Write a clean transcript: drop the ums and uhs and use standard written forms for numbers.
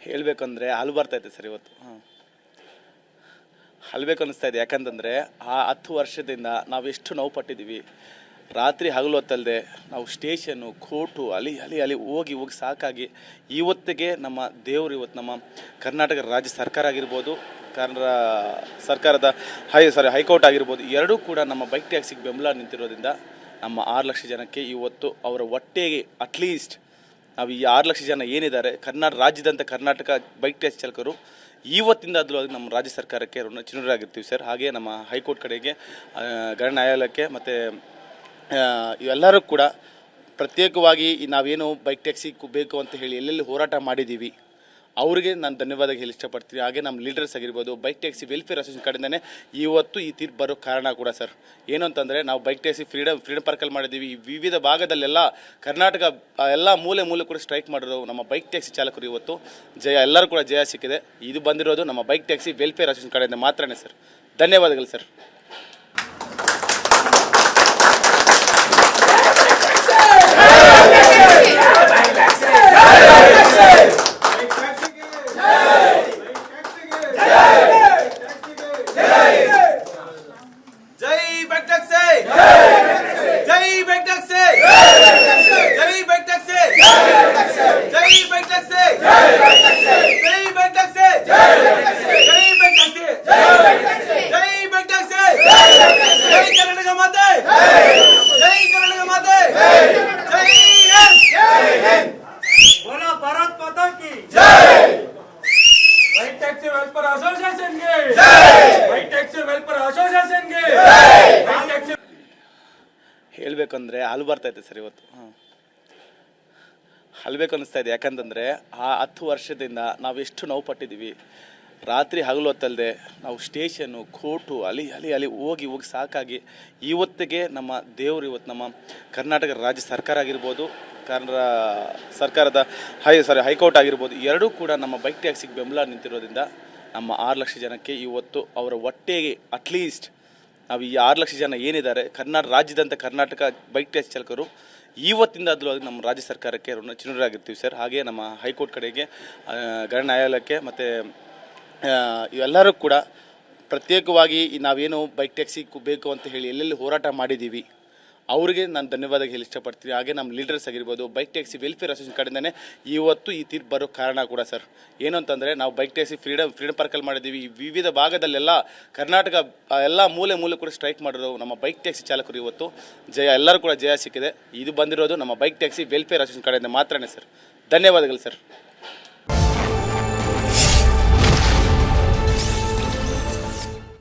ಹೇಳಬೇಕಂದ್ರೆ ಹಾಲು ಬರ್ತೈತೆ ಸರ್ ಇವತ್ತು. ಅಳ್ಬೇಕು ಅನ್ನಿಸ್ತಾ ಇದೆ. ಯಾಕಂತಂದರೆ ಆ 10 ವರ್ಷದಿಂದ ನಾವು ಎಷ್ಟು ನೋವು ಪಟ್ಟಿದ್ದೀವಿ. ರಾತ್ರಿ ಹಗಲು ಹೊತ್ತಲ್ಲದೆ ನಾವು ಸ್ಟೇಷನ್ನು, ಕೋರ್ಟು ಅಲ್ಲಿ ಅಲ್ಲಿ ಅಲ್ಲಿ ಹೋಗಿ ಸಾಕಾಗಿ ಇವತ್ತಿಗೆ ನಮ್ಮ ದೇವರು ಇವತ್ತು ನಮ್ಮ ಕರ್ನಾಟಕ ರಾಜ್ಯ ಸರ್ಕಾರ ಆಗಿರ್ಬೋದು, ಸರ್ಕಾರದ ಹೈಕೋರ್ಟ್ ಆಗಿರ್ಬೋದು, ಎರಡೂ ಕೂಡ ನಮ್ಮ ಬೈಕ್ ಟ್ಯಾಕ್ಸಿಗೆ ಬೆಂಬಲ ನಿಂತಿರೋದ್ರಿಂದ ನಮ್ಮ 6 ಲಕ್ಷ ಜನಕ್ಕೆ ಇವತ್ತು ಅವರ ಹೊಟ್ಟೆಗೆ ಅಟ್ಲೀಸ್ಟ್ ನಾವು ಈ 6 ಲಕ್ಷ ಜನ ಏನಿದ್ದಾರೆ ರಾಜ್ಯದಂಥ ಕರ್ನಾಟಕ ಬೈಕ್ ಟ್ಯಾಕ್ಸಿ ಚಾಲಕರು ಇವತ್ತಿಂದ ಅದು ನಮ್ಮ ರಾಜ್ಯ ಸರ್ಕಾರಕ್ಕೆ ಚಿನ್ನರಾಗಿರ್ತೀವಿ ಸರ್. ಹಾಗೆ ನಮ್ಮ ಹೈಕೋರ್ಟ್ ಕಡೆಗೆ, ಗಣ ನ್ಯಾಯಾಲಯಕ್ಕೆ ಮತ್ತು ಇವೆಲ್ಲರೂ ಕೂಡ ಪ್ರತ್ಯೇಕವಾಗಿ ನಾವೇನು ಬೈಕ್ ಟ್ಯಾಕ್ಸಿ ಬೇಕು ಅಂತ ಹೇಳಿ ಎಲ್ಲೆಲ್ಲಿ ಹೋರಾಟ ಮಾಡಿದ್ದೀವಿ ಅವರಿಗೆ ನಾನು ಧನ್ಯವಾದ ಹೇಳಿ ಇಷ್ಟಪಡ್ತೀನಿ. ಹಾಗೆ ನಮ್ಮ ಲೀಡರ್ಸ್ ಆಗಿರ್ಬೋದು, ಬೈಕ್ ಟ್ಯಾಕ್ಸಿ ವೆಲ್ಫೇರ್ ಅಸೋಸಿಯೇಷನ್ ಕಡೆಯಿಂದನೇ ಇವತ್ತು ಈ ತೀರ್ಪು ಬರೋ ಕಾರಣ ಕೂಡ ಸರ್. ಏನು ಅಂತಂದರೆ ನಾವು ಬೈಕ್ ಟ್ಯಾಕ್ಸಿ ಫ್ರೀಡಮ್ ಪಾರ್ಕಲ್ಲಿ ಮಾಡಿದ್ದೀವಿ. ವಿವಿಧ ಭಾಗದಲ್ಲೆಲ್ಲ ಕರ್ನಾಟಕ ಎಲ್ಲ ಮೂಲೆ ಕೂಡ ಸ್ಟ್ರೈಕ್ ಮಾಡಿರೋ ನಮ್ಮ ಬೈಕ್ ಟ್ಯಾಕ್ಸಿ ಚಾಲಕರು ಇವತ್ತು ಎಲ್ಲರೂ ಕೂಡ ಜಯ ಸಿಕ್ಕಿದೆ. ಇದು ಬಂದಿರೋದು ನಮ್ಮ ಬೈಕ್ ಟ್ಯಾಕ್ಸಿ ವೆಲ್ಫೇರ್ ಅಸೋಸಿಯೇಷನ್ ಕಡೆಯಿಂದ ಮಾತ್ರನೇ ಸರ್. ಧನ್ಯವಾದಗಳು ಸರ್. ಹೇಳಬೇಕಂದ್ರೆ ಹಾಲು ಬರ್ತೈತೆ ಸರ್ ಇವತ್ತು. ಅಳ್ಬೇಕು ಅನ್ನಿಸ್ತಾ ಇದೆ. ಯಾಕಂತಂದರೆ ಆ 10 ವರ್ಷದಿಂದ ನಾವು ಎಷ್ಟು ನೋವು ಪಟ್ಟಿದ್ದೀವಿ. ರಾತ್ರಿ ಹಗಲು ಹೊತ್ತಲ್ಲದೆ ನಾವು ಸ್ಟೇಷನ್ನು, ಕೋರ್ಟು ಅಲ್ಲಿ ಅಲ್ಲಿ ಅಲ್ಲಿ ಹೋಗಿ ಸಾಕಾಗಿ ಇವತ್ತಿಗೆ ನಮ್ಮ ದೇವರು ಇವತ್ತು ನಮ್ಮ ಕರ್ನಾಟಕ ರಾಜ್ಯ ಸರ್ಕಾರ ಆಗಿರ್ಬೋದು, ಸರ್ಕಾರದ ಹೈಕೋರ್ಟ್ ಆಗಿರ್ಬೋದು, ಎರಡೂ ಕೂಡ ನಮ್ಮ ಬೈಕ್ ಟ್ಯಾಕ್ಸಿಗೆ ಬೆಂಬಲ ನಿಂತಿರೋದ್ರಿಂದ ನಮ್ಮ 6 ಲಕ್ಷ ಜನಕ್ಕೆ ಇವತ್ತು ಅವರ ಹೊಟ್ಟೆಗೆ ಅಟ್ಲೀಸ್ಟ್ ನಾವು ಈ 6 ಲಕ್ಷ ಜನ ಏನಿದ್ದಾರೆ ರಾಜ್ಯದಂಥ ಕರ್ನಾಟಕ ಬೈಕ್ ಟ್ಯಾಕ್ಸಿ ಚಾಲಕರು ಇವತ್ತಿಂದ ಅದು ನಮ್ಮ ರಾಜ್ಯ ಸರ್ಕಾರಕ್ಕೆ ಚಿನ್ನರಾಗಿರ್ತೀವಿ ಸರ್. ಹಾಗೆ ನಮ್ಮ ಹೈಕೋರ್ಟ್ ಕಡೆಗೆ, ಗಣ ನ್ಯಾಯಾಲಯಕ್ಕೆ ಮತ್ತು ಇವೆಲ್ಲರೂ ಕೂಡ ಪ್ರತ್ಯೇಕವಾಗಿ ನಾವೇನು ಬೈಕ್ ಟ್ಯಾಕ್ಸಿ ಬೇಕು ಅಂತ ಹೇಳಿ ಎಲ್ಲೆಲ್ಲಿ ಹೋರಾಟ ಮಾಡಿದ್ದೀವಿ ಅವರಿಗೆ ನಾನು ಧನ್ಯವಾದ ಹೇಳಿ ಇಷ್ಟಪಡ್ತೀನಿ. ಹಾಗೆ ನಮ್ಮ ಲೀಡರ್ಸ್ ಆಗಿರ್ಬೋದು, ಬೈಕ್ ಟ್ಯಾಕ್ಸಿ ವೆಲ್ಫೇರ್ ಅಸೋಸಿಯೇಷನ್ ಕಡೆಯಿಂದನೇ ಇವತ್ತು ಈ ತೀರ್ಪು ಬರೋ ಕಾರಣ ಕೂಡ ಸರ್. ಏನು ಅಂತಂದರೆ ನಾವು ಬೈಕ್ ಟ್ಯಾಕ್ಸಿ ಫ್ರೀಡಮ್ ಪಾರ್ಕಲ್ಲಿ ಮಾಡಿದ್ದೀವಿ. ವಿವಿಧ ಭಾಗದಲ್ಲೆಲ್ಲ ಕರ್ನಾಟಕ ಎಲ್ಲ ಮೂಲೆ ಕೂಡ ಸ್ಟ್ರೈಕ್ ಮಾಡಿರೋ ನಮ್ಮ ಬೈಕ್ ಟ್ಯಾಕ್ಸಿ ಚಾಲಕರು ಇವತ್ತು ಎಲ್ಲರೂ ಕೂಡ ಜಯ ಸಿಕ್ಕಿದೆ. ಇದು ಬಂದಿರೋದು ನಮ್ಮ ಬೈಕ್ ಟ್ಯಾಕ್ಸಿ ವೆಲ್ಫೇರ್ ಅಸೋಸಿಯೇಷನ್ ಕಡೆಯಿಂದ ಮಾತ್ರನೇ ಸರ್. ಧನ್ಯವಾದಗಳು ಸರ್.